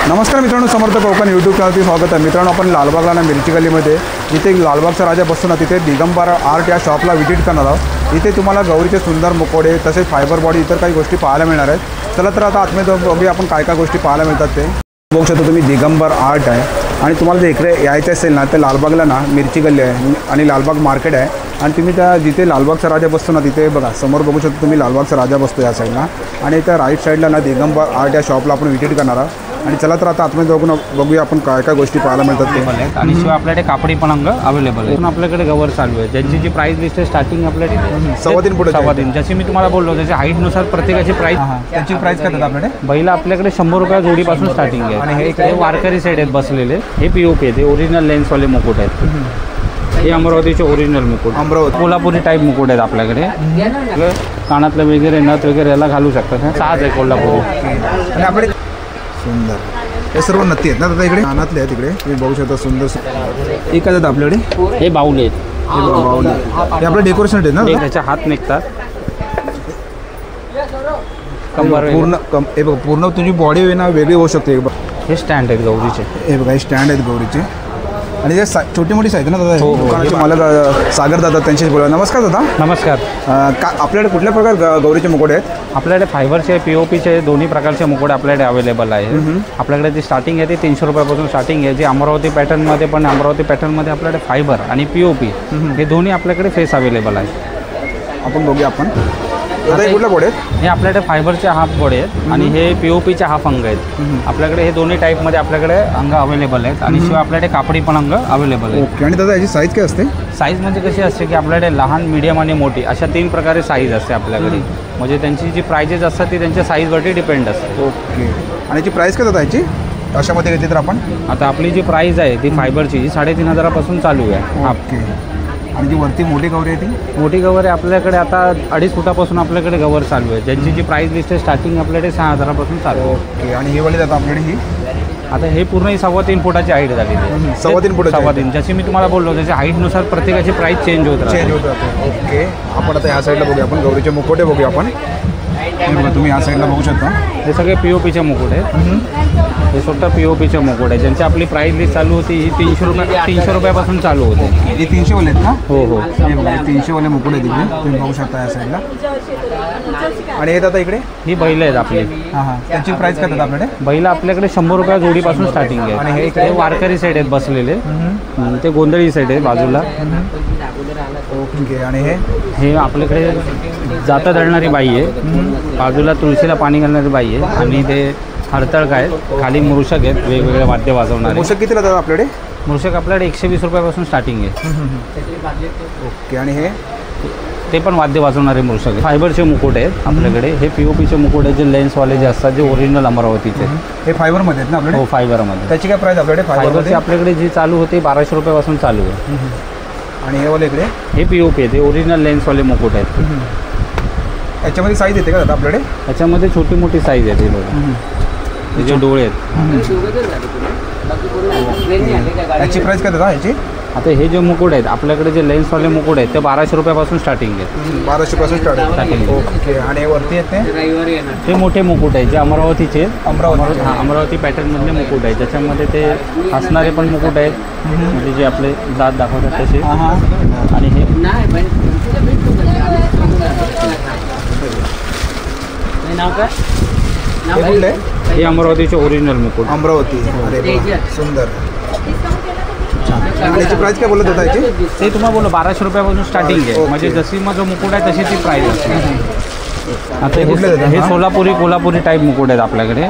नमस्कार मित्रांनो, समर्थ कोकण यूट्यूब चॅनलवरती स्वागत आहे। मित्रांनो, आपण लालबागला ना मिरची गल्लीमध्ये जिथे लालबागचा राजा बसतो ना तिथे दिगंबर आर्ट या शॉपला व्हिजिट करणार आहोत। इथे तुम्हाला गौरीचे सुंदर मुखवटे तसेच फायबर बॉडी इतर काही गोष्टी पाहायला मिळणार आहेत। चला तर आता आतमध्ये बघूया आपण काय काय गोष्टी पाहायला मिळतात ते। बघू शकता तुम्ही दिगंबर आर्ट आहे आणि तुम्हाला जर इकडे यायचं असेल ना तर लालबागला ना मिरची गल्ली आहे आणि लालबाग मार्केट आहे आणि तुम्ही त्या जिथे लालबागचा राजा बसतो ना तिथे बघा समोर बघू शकता तुम्ही लालबागचा राजा बसतो या साईडला आणि त्या राईट साईडला ना दिगंबर आर्ट या शॉपला आपण व्हिजिट करणार आहोत। आणि चला तर आता आतमध्ये बघूया आपण काय काय गोष्टी पाहायला मिळतात ते। आणि शिवाय आपल्याकडे कापडी पलंग अवेलेबल आहे। आपल्याकडे गवर चालू आहे ज्यांची जी प्राइस लिस्ट आहे स्टार्टिंग आपल्याकडे 3.5 फुट 3.5 जशी मी तुम्हाला बोललो त्याच्या हाईटनुसार प्रत्येकाची प्राइस त्याची प्राइस काय आपल्याकडे बैला आपल्याकडे 100 रुपये जोडीपासून स्टार्टिंग आहे। आणि हे इकडे वारकरी सेट आहेत बसलेले, हे पीओपी आहेत, हे ओरिजिनल लेन्सवाले मुकुट आहेत। हे अमरावतीचे ओरिजिनल मुकुट, अमरावती कोल्हापुरी टाईप मुकुट आहेत आपल्याकडे। कानातलं वगैरे नथ वगैरे याला घालू शकतात, साज आहे कोल्हापुरी। आणि आपले सुंदर हे सर्व नत्ती आहेत ना दादा, इकडे कानातले आहेत तिकडे तुम्ही बघू शकता सुंदर। एक आहेत आपल्याकडे हे बाऊल आहेत, हे आपलं डेकोरेशन आहेत ना, त्याच्या हात निघतात कंबर पूर्ण हे बघा पूर्ण तुझी बॉडी आहे ना वेगळी होऊ शकते। हे स्टँड आहेत गौरीचे, हे बघा हे स्टँड आहेत गौरीचे आणि जे छोटी मोठी साईज ना दादा। दुकानाचे मालक सागर दादा त्यांच्याशी बोला। नमस्कार दादा। नमस्कार। आपल्याकडे कुठल्या प्रकार गौरीचे मुकुट आहेत? आपल्याकडे फायबरचे पीओपीचे दोन्ही प्रकारचे मुकुट आपल्याकडे अवेलेबल आहे। आपल्याकडे जी स्टार्टिंग आहे ते 300 रुपयापासून स्टार्टिंग आहे। जे अमरावती पॅटर्नमध्ये पण अमरावती पॅटर्नमध्ये आपल्याकडे फायबर आणि पीओपी हे दोन्ही आपल्याकडे फेस अवेलेबल आहे। आपण बघूया आपण दादा हे कुठल्या बॉडी आहेत? हे आपल्याकडे फायबरचे हाफ बॉडी आहेत आणि हे पीओपीचे हाफ अंग आहेत। आपल्याकडे हे दोन्ही टाईपमध्ये आपल्याकडे अंग अवेलेबल आहेत आणि शिवाय आपल्याकडे कापडी पण अंग अवेलेबल आहे। ओके। आणि दादा याची साईज काय असते? साईज म्हणजे कशी असते की आपल्याकडे लहान, मीडियम आणि मोठी अशा 3 प्रकारे साईज असते आपल्याकडे। म्हणजे त्यांची जी प्राइजेस असतात ती त्यांच्या साईजवरती डिपेंड असते। ओके। आणि याची प्राईस काय दादा याची अशामध्ये घेतली तर आपण? आता आपली जी प्राइस आहे ती फायबरची 3,500 चालू आहे। ओके। आणि जी वरती मोठी गौरी आहे ती? मोठी गवर आहे आपल्याकडे आता 2.5 फुटापासून आपल्याकडे गवर चालू आहे, ज्यांची जी प्राइस लिस्ट आहे स्टार्टिंग आपल्याकडे 6,000 चालू आहे। ओके। आणि हे वाली दादा आपल्याकडे ही आता हे पूर्ण 3.25 फुटाची हाईट झालेली आहे। 3.25 फुटाची 3.25 जशी मी तुम्हाला बोललो त्याच्या हाईटनुसार प्रत्येकाची प्राइस चेंज होत राहते। ओके। आपण आता या साईडला बघूया, आपण गौरीचे मुखवटे बघूया आपण। हे बघा तुम्ही या साईडला बघू शकता, हे सगळे पीओपीचे मुकुट आहेत। हे स्वतः पीओपीचे मुकुट आहे ज्यांची आपली प्राइस लिस्ट चालू होती ही 300 रुपयापासून चालू होते। हे 300 वाले आहेत का? हो हो। हे बघा 300 वाले मुकुट आहेत तिकडे तुम्ही बघू शकता या साईडला। आणि हे दादा इकडे ही बैल आहेत आपली। त्याची प्राइस काय दादा आपल्याकडे? बैल आपल्याकडे 100 रुपये जोडीपासून स्टार्टिंग आहे। आणि हे इकडे वारकरी सेट आहेत बसलेले, ते गोंधळी सेट आहे बाजूला। ओके। आणि हे आपल्याकडे जाता दळणारी बाई आहे, बाजूला तुळशीला पाणी घालणारी बाई आहे आणि ते हरतळक आहेत, खाली मूषक आहेत वेगवेगळे वाद्य वाजवणारे। मूषक कितीला दादा आपल्याकडे? मूषक आपल्याकडे 120 रुपयापासून स्टार्टिंग आहे। ओके। आणि ते पण वाद्य वाजवणारे मूषक आहे। फायबरचे मुकुट आहेत आपल्याकडे, हे पीओपीचे मुकुट आहेत जे लेन्सवाले जे असतात, जे ओरिजिनल अमरावतीचे। हे फायबरमध्ये आहेत ना आपल्याकडे? हो फायबरमध्ये। त्याची काय प्राइस आपल्याकडे? फायबरची आपल्याकडे जी चालू होते 1200 रुपयापासून चालू आहे। आणि हे वाले इकडे हे पीओपी आहे, ते ओरिजिनल लेन्सवाले मुकुट आहेत। याच्यामध्ये साईज येते का दादा आपल्याकडे? याच्यामध्ये छोटी मोठी साईज आहे, ते बघा हे जे डोळे आहेत। याची प्राइस काय दादा याची? आता हे जे मुकुट आहेत आपल्याकडे जे लेन्सवाले मुकुट आहेत ते 1200 रुपयापासून स्टार्टिंग आहे। 1200 पासून स्टार्टिंग। ओके। आणि वरती येते ते मोठे मुकुट आहेत जे अमरावतीचे अमरावती अमरावती पॅटर्नमधले मुकुट आहेत, ज्याच्यामध्ये ते हसणारे पण मुकुट आहेत, म्हणजे जे आपले दात दाखवतात तसे। आणि हे हे अमरावतीचे ओरिजिनल मुकुट। अमरावती। अरे सुंदर। आणि याची प्राइस काय बोलत होता याची? ते तुम्हाला बोललो 1200 रुपयापासून स्टार्टिंग आहे, म्हणजे जशी माझा मुकुट आहे तशी ती प्राइस असते। आता हे कोल्हापुरी टाईप मुकुट आहेत आपल्याकडे।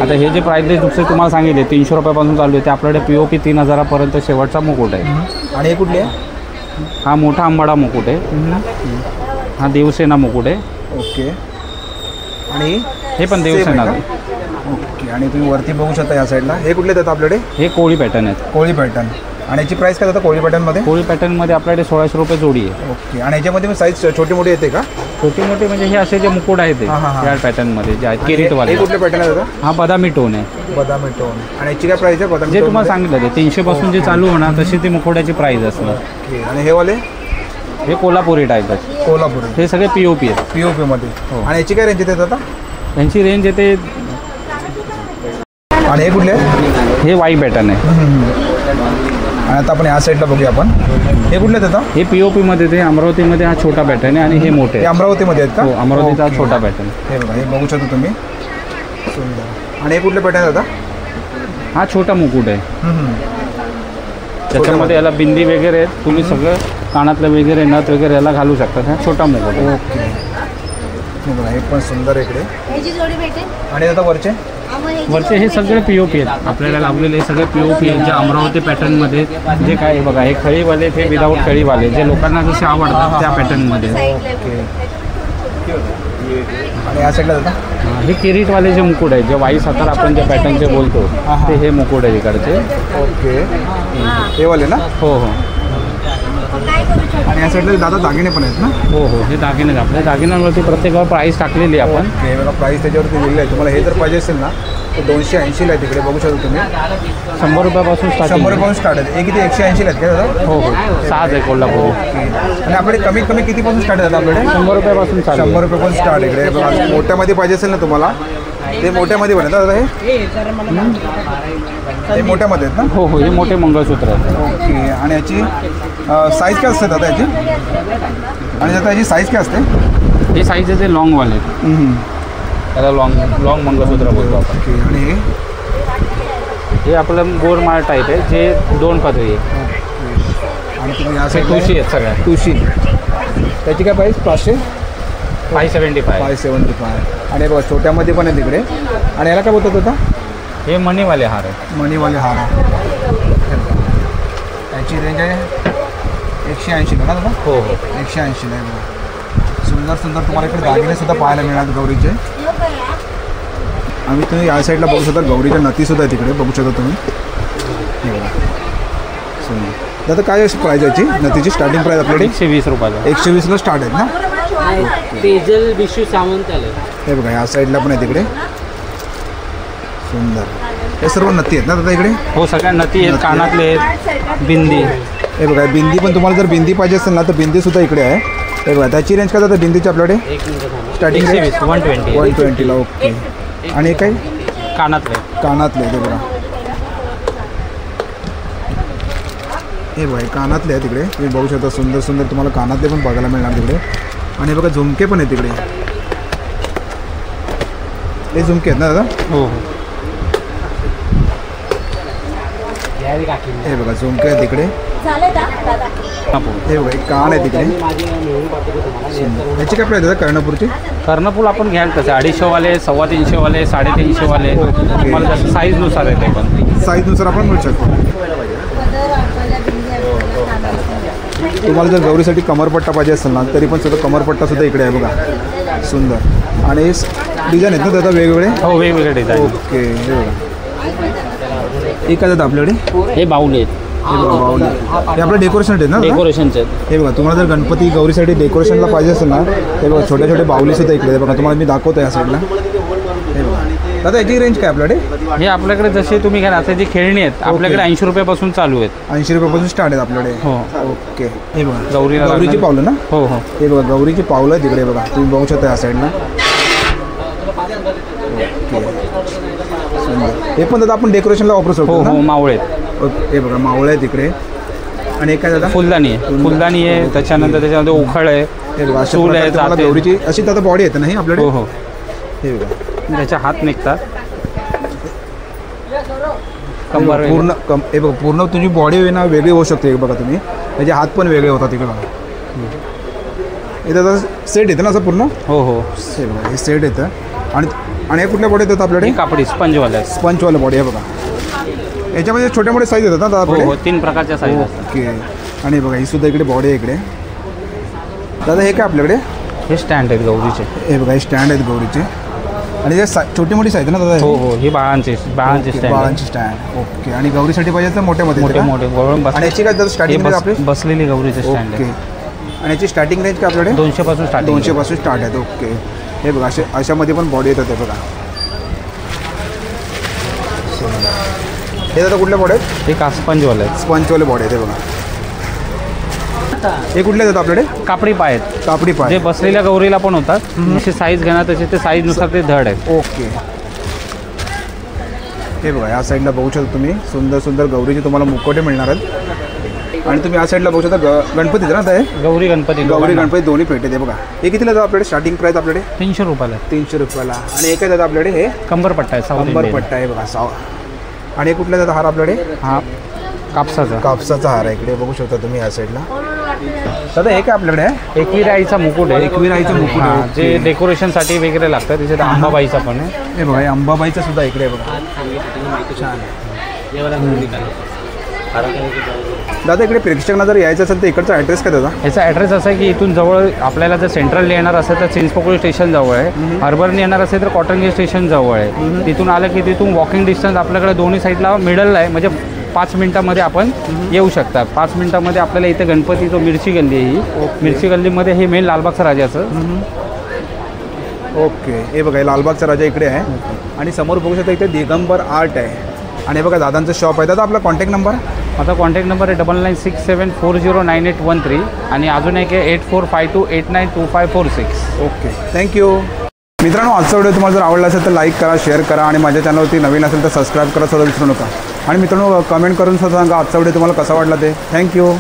आता हे जे प्राइस लिस्ट दुसरे तुम्हाला सांगितले 300 रुपयापासून चालू आहे, ते आपल्याकडे पीओपी 3000 पर्यंत शेवटचा मुकुट आहे। आणि हे कुठले आहे? हा मोठा आंबाडा मुकुट आहे, हा देवसेना मुकुट आहे। ओके। आणि हे पण देवसेना आहे। ओके। आणि तुम्ही वरती बघू शकता या साईडला, हे कुठले आहेत आपल्याकडे? हे कोळी पॅटर्न आहेत। कोळी पॅटर्न। आणि याची प्राइस काय जातं कोळी पॅटर्नमध्ये? कोळी पॅटर्नमध्ये आपल्याकडे 1600 रुपये जोडी आहे। ओके। आणि याच्यामध्ये साईज छोटी मोठी येते का? छोटी मोठी म्हणजे हे असे जे मुकुट आहेत या पॅटर्नमध्ये जे आहेत किरीटवाले। हे कुठले पॅटर्न आहे? हा बदामी टोन आहे। बदामी टोन। आणि याची काय प्राइस आहे बदामी? जे तुम्हाला सांगितलं ते 300 पासून जे चालू होणार तशी ती मुकुटाची प्राइस असणार। ओके। आणि हे वाले? हे कोल्हापुरी टाईप आहे। कोल्हापुरी। हे सगळे पीओपी आहेत। पीओपी मध्ये। आणि याची काय रेंज येते आता? यांची रेंज येते आणि हे कुठले आहेत? हे वाई पॅटर्न आहे. आणि आता आपण ह्या साईडला बघूया आपण. हे कुठले आहेत आता? हे POP मध्ये ते अमरावतीमध्ये हा छोटा पॅटर्न आहे आणि हे मोठे हे अमरावतीमध्ये आहेत का? हो, अमरावतीचा हा छोटा पॅटर्न. हे बघा, हे बघू शकता तुम्ही. सुंदर. आणि हे कुठले पॅटर्न आहेत आता? हा छोटा मुकुट आहे. त्याच्यामध्ये याला बिंदी वगैरे आहेत. तुम्ही सगळं कानातलं वगैरे नथ वगैरे याला घालू शकता. हा छोटा मुकुट आहे. ओके. हे बघा, हे पण सुंदर इकडे. ह्याची जोडी भेटेल आणि आता वरचे वरचे हे सगळे POP आहेत आपल्याला लावलेले. हे सगळे POP आहेत जे अमरावती पॅटर्नमध्ये जे काय आहे बघा. हे खळीवाले ते विदाऊट खळीवाले जे लोकांना जसे आवडतात त्या पॅटर्नमध्ये. आणि या साईडला जाता? हे किरीटवाले जे मुकुट आहे जे वाई सातारा आपण जे पॅटर्नचे बोलतो ते हे मुकुट आहे इकडचे. ओके. हे वाले ना? हो हो काय करू शकतो? आणि या साईडला दादा दागिने पण आहेत ना? हो हो हे दागिने आहेत. आपल्या दागिन्यांवरती प्रत्येकावर प्राईस टाकलेली आहे आपण. हे बघा, प्राईस त्याच्यावरती दिलेली आहे. तुम्हाला हे जर पाहिजे असेल ना तर 280ला आहे. तिकडे बघू शकता तुम्ही. 100 रुपयापासून 100 स्टार्टिंग. रुपयापासून स्टार्ट आहे. हे किती 180ला आहेत का दादा? हो हो साज आहे कोल्हापूर. आणि आपल्याकडे कमीत कमी कितीपासून स्टार्ट आहे आपल्याकडे? 100 रुपयापासून चालू 100 रुपयापासून स्टार्ट आहे इकडे. बघा, मोठ्यामध्ये पाहिजे असेल ना तुम्हाला ते मोठ्यामध्ये पण आहेत दादा. हे मोठ्यामध्ये आहेत ना? हो हो हे मोठे मंगळसूत्र आहेत. ओके. आणि याची साईज काय असते दादा याची? आणि आता याची साईज काय असते? हे साईज आहे ते लॉंगवाले आहेत. त्याला लॉंग मंगळसूत्र बोलतो आपण. ओके. आणि हे आपलं गोरमाळ टाईप आहे जे 2 पदरी आहे. आणि तुम्ही या हे साईडला ठुशी आहेत सगळ्या. तुळशी. त्याची काय प्राईस? 575. 575. आणि बघा छोट्यामध्ये पण आहे तिकडे. आणि याला काय बोलतात आता? हे मणीवाले हार आहे. मणीवाले हार आहे. याची रेंज आहे 180ला ना दादा? हो हो 180ला आहे बघा. सुंदर सुंदर तुम्हाला इकडे दागिने सुद्धा पाहायला मिळणार गौरीचे. आम्ही तुम्ही या साईडला बघू शकता गौरीच्या नथीसुद्धा आहे तिकडे बघू शकता तुम्ही. हे बघा सुंदर. दादा काय प्राईज याची नथीची स्टार्टिंग प्राईस आपल्याकडे? 120 रुपयाला. 120ला स्टार्ट आहेत ना? तेजल विशू सावंत आले. हे बघा या साईडला पण आहे तिकडे. सुंदर. हे सर्व नथी आहेत ना दादा इकडे? हो सगळ्या नथी आहेत. कानातले आहेत. बिंदी. हे बघा बिंदी पण तुम्हाला जर बिंदी पाहिजे असेल ना तर बिंदीसुद्धा इकडे आहे. हे बघा त्याची रेंज काय जातं बिंदीची आपल्याकडे? स्टार्टिंग 120 120 120ला. ओके. आणि हे काय? कानातले. कानातले आहे ते बघा. हे बघा हे कानातले आहे तिकडे. तुम्ही बघू शकता सुंदर सुंदर तुम्हाला कानातले पण बघायला मिळणार तिकडे. आणि बघा झुमके पण आहे तिकडे. हे झुमके आहेत ना दादा? हो हो हे बघा झुमके आहेत तिकडे. झालं का दादा? हे बघा एक कान आहे तिकडे. याची काय प्राईस आहे कर्णपूरची? कर्णपूर आपण घ्याल तसे 250 वाले 350 वाले 350 वाले तुम्हाला जसं साईजनुसार आहे ते पण. साईजनुसार आपण मिळू शकतो. तुम्हाला जर गौरीसाठी कमरपट्टा पाहिजे असेल ना तरी पण सुद्धा कमरपट्टासुद्धा इकडे आहे बघा. सुंदर. आणि डिझाईन आहेत ना दादा वेगवेगळे? हो वेगवेगळे डिझाईन. ओके. हे बघा एक काय दादा आपल्याकडे? हे बाहुले आहेत. हे बघा बाहुले. हे आपलं डेकोरेशन आहेत ना दादा? डेकोरेशनचे आहेत. हे बघा तुम्हाला जर गणपती गौरीसाठी डेकोरेशनला पाहिजे असेल ना ते बघा छोटे छोटे बाहुलीसुद्धा इकडे आहे बघा. तुम्हाला मी दाखवतो या साईडला. हे बघा दादा याची रेंज काय आपल्याकडे? हे आपल्याकडे जसे तुम्ही घ्या आता जी खेळणी आहेत आपल्याकडे 80 रुपयापासून चालू आहेत. 80 रुपयापासून स्टार्ट आहेत आपल्याकडे. हो ओके. हे बघा गौरीला गौरीची लागणारी- पावलं ना? हो हो हे बघा गौरीची पावलं आहे तिकडे बघा. तुम्ही बघू शकता या साईडला. हे पण दादा आपण डेकोरेशनला वापरू हो शकतो हो ना? मावळे आहेत. हे बघा मावळं आहे तिकडे. आणि एक काय दादा? फुलदाणी आहे. फुलदाणी आहे त्याच्यानंतर त्याच्यामध्ये उखळ आहे. हे बघा अशा चूल आहे, प्रकारे तुम्हाला जाते. गौरीची अशी दादा बॉडी येते ना ही आपल्याकडे? हो हो हे बघा त्याच्या हात निघतात. कंबर वगैरे. पूर्ण हे बघा पूर्ण तुझी बॉडी ना वेगळी होऊ शकते. बघा तुम्ही त्याचे हात पण वेगळे होतात तिकडे बघा. हे दादा सेट येतं ना असं पूर्ण? हो हो हे बघा हे सेट येतं. आणि आणि हे कुठल्या बॉडी येतात आपल्याकडे? हे कापडी स्पंजवाले आहेत. स्पंचवालं बॉडी आहे बघा. याच्यामध्ये छोट्या मोठ्या साईज येतात ना दादा हो आपल्याकडे? हो 3 प्रकारच्या साईज असतात. ओके. आणि बघा ही सुद्धा इकडे बॉडी आहे इकडे. दादा हे काय आपल्याकडे? हे स्टँड आहेत गौरीचे. हे बघा हे स्टँड आहेत गौरीचे. आणि हे छोटी मोठी साईज ना दादा? हो हो ही बाळांचे स्टँड. बाळांची स्टँड. ओके. आणि गौरीसाठी पाहिजे तर मोठ्यामध्ये मोठे येतं का? मोठे वळून आणि याची काय दादा स्टार्टिंग रेंज आपली? बसलेली गौरीचे स्टँड ओके. आहे. आणि याची स्टार्टिंग रेंज काय आपल्याकडे? 200 पासून स्टार्टिंग. 200 पासून स्टार्ट आहेत. ओके. हे बघा अशामध्ये पण बॉडी येतात हे बघा. हे दादा कुठल्या बॉडी आहेत? हे स्पंजवाले आहेत. स्पंचवाले बॉडी आहेत हे बघा. हे कुठले आहेत आपल्याकडे? कापडी पाय आहेत. कापडी जे पाय. बसलेल्या गौरीला पण होतात. जशी साईज घेणार तसे ते साईजनुसार ते धड आहेत. ओके. हे बघा या साईडला बघू शकता तुम्ही सुंदर सुंदर गौरीचे तुम्हाला मुखवटे मिळणार आहेत. आणि तुम्ही या साईडला बघू शकता गणपतीचं ना ते गौरी गणपती गौरी गणपती दोन्ही पेटे ते बघा. हे कितीला जातं आपल्याकडे स्टार्टिंग प्राईस आपल्याकडे 300 रुपयाला 300 रुपयाला. आणि एक जातं आपल्याकडे हे कंबरपट्टा आहे साऊथ कंबर इंडियन. पट्टा आहे बघा साव. आणि कुठल्या जातं हार आपल्याकडे हा कापसाचा कापसाचा हार आहे इकडे बघू शकता तुम्ही या साईडला. दादा हे काय आपल्याकडे आहे एकविराईचा मुकुट आहे. एकविराईचं मुकुट आहे. हा, जे डेकोरेशनसाठी वगैरे लागतं तिथे अंबाबाईचा पण आहे. हे बघा हे अंबाबाईचं सुद्धा इकडे आहे बघा. छान दादा इकडे प्रेक्षकांना जर यायचं असेल तर इकडचा ॲड्रेस काय दादा? ह्याचा ॲड्रेस असा आहे की इथून जवळ आपल्याला जर सेंट्रल येणार असेल तर चिंचपोकळी स्टेशन जवळ आहे. अर्बन येणार असेल तर कॉटनगिरी स्टेशन जवळ आहे. तिथून आलं की तिथून वॉकिंग डिस्टन्स आपल्याकडे दोन्ही साईडला मिडलला आहे. म्हणजे 5 मिनिटामध्ये आपण येऊ शकता. 5 मिनिटामध्ये आपल्याला इथे गणपती जो मिरची गल्ली आहे ही मिरची गल्लीमध्ये हे मेन लालबागचा राजाचं. ओके हे बघा हे लालबागचा राजा इकडे आहे. आणि समोर बघू शकता इथे दिगंबर आर्ट आहे. आणि बघा दादांचं शॉप आहे. दादा आपला कॉन्टॅक्ट नंबर? माझा कॉन्टॅक्ट नंबर आहे 9967409813 आणि अजून एक आहे 8452892546. Okay thank you. मित्रांनो आजचा व्हिडिओ तुम्हाला जर आवडला असेल तर लाईक करा, शेअर करा आणि माझ्या चॅनलवरती नवीन असेल तर सबस्क्राईब करा सुद्धा विसरू नका. आणि मित्रांनो कमेंट करून सुद्धा सांगा आजचा व्हिडिओ तुम्हाला कसा वाटला ते. थँक्यू.